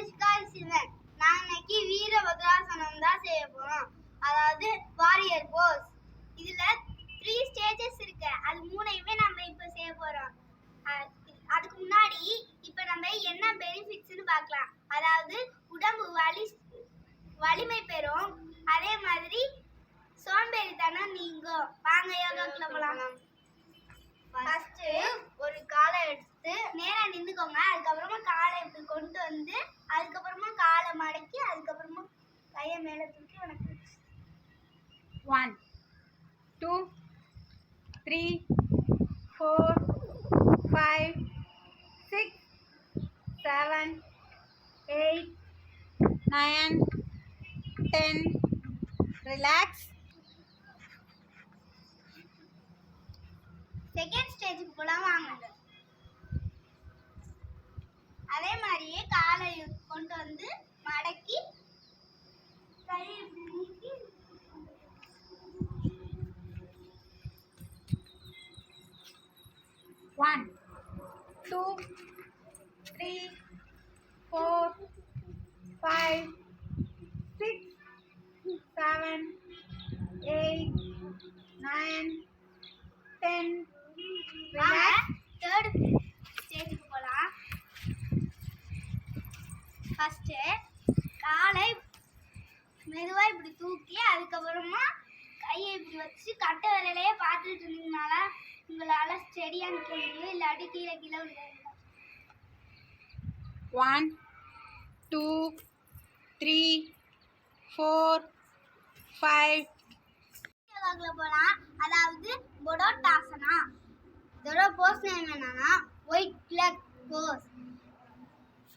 Rishika Rishindran. நான் இன்னைக்கு வீர வஜ்ராசனம் தான் செய்ய போறோம். அதாவது வாரியர் போஸ். இதுல 3 ஸ்டேஜஸ் இருக்கு. அது மூணையுமே நம்ம இப்ப செய்ய போறோம். அதுக்கு முன்னாடி இப்ப நம்ம என்ன பெனிஃபிட்ஸ்னு பார்க்கலாம். அதாவது உடம்பு வலிமை பெறும். அதே மாதிரி சோம்பேறித்தனம் நீங்கும். வாங்க யோகாக்குள்ள போலாம். ஃபர்ஸ்ட் ஒரு காலை எடுத்து நேரா நின்னுக்கோங்க. அதுக்கப்புறமா காலை இப்படி கொண்டு வந்து அதுக்கப்புறமா காலை மடக்கி அதுக்கப்புறமா கையை மேலே தூக்கி உனக்கு 1 2 3 4 5 6 7 8 9 10 ரிலாக்ஸ். செகண்ட் ஸ்டேஜுக்கு போலாம் வாங்க. அதே மாதிரியே காலை கொண்டு வந்து மடக்கி கையை இப்படி நீட்டி 1 2 3 4 5 6 7 8 9 10 ரிலாக்ஸ். தேர்ட் ஸ்டேஜுக்கு போலாம். ஃபர்ஸ்ட் காலை மெதுவா இப்படி தூக்கி அதுக்கப்புறமா கையை இப்படி வச்சு கட்டை விரலையே பார்த்துட்டு இருந்தீங்கனால உங்களால ஸ்டெடியா நிற்க முடியும். இல்லாட்டி கீழே கீழே விழுந்துடும். 1 2 3 4 5 போலாம். அதாவது பொடோட்டாசனா. இதோட போஸ் நேம் என்னன்னா ஒயிட் லெக் போஸ்.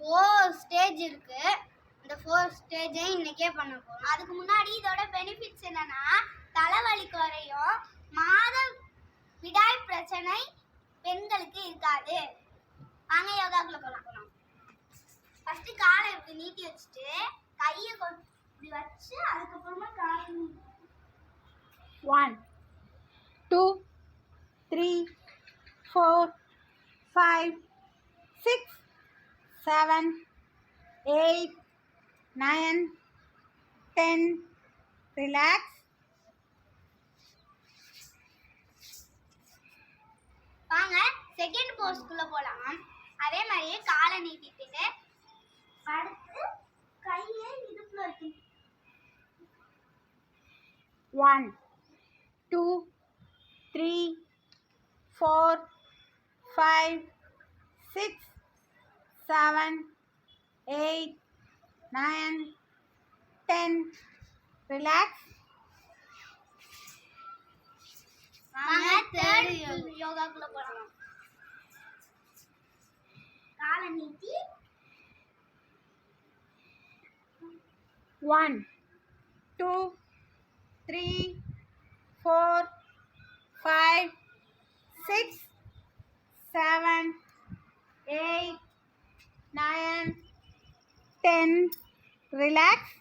4 ஸ்டேஜ் இருக்கு. இந்த 4 ஸ்டேஜை இன்னைக்கே பண்ண போறோம். அதுக்கு முன்னாடி இதோட பெனிஃபிட்ஸ் என்னன்னா தலைவலி குறையும். விடாய் பிரச்சனை பெண்களுக்கு இருக்காது. வாங்க யோகாக்குள்ள போலாம். ஃபர்ஸ்ட் காலை இப்படி நீட்டி வச்சுட்டு கையை இப்படி வச்சு அதுக்கப்புறமா காலை 1 2 3 4 5 6 7 8 9 10 ரிலாக்ஸ். வாங்க செகண்ட் போஸ்க்குள்ள போலாம். அதே மாதிரியே காலை நீட்டிட்டு அடுத்து கையை இடுப்புல வச்சு 1 2 3 4 5 6 7 8 9 10 ரிலாக்ஸ். வாங்க தேர்ட் யோகாக்குள்ள போலாம். காலை நீட்டி 1 2 3 4 5 6 7 8 9 10 ரிலாக்ஸ்.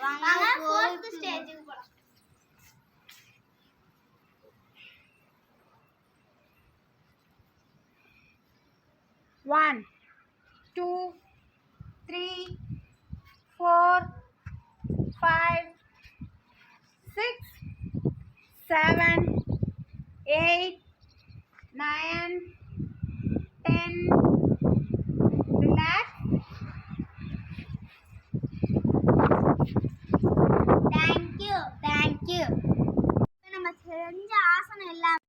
வாங்க ஃபோர்த் ஸ்டேஜுக்கு போலாம். 1 2 3 4 5 6 7 8 9 10 ரிலாக்ஸ். தேங்க்யூ. நம்ம செஞ்ச ஆசனம் எல்லாம்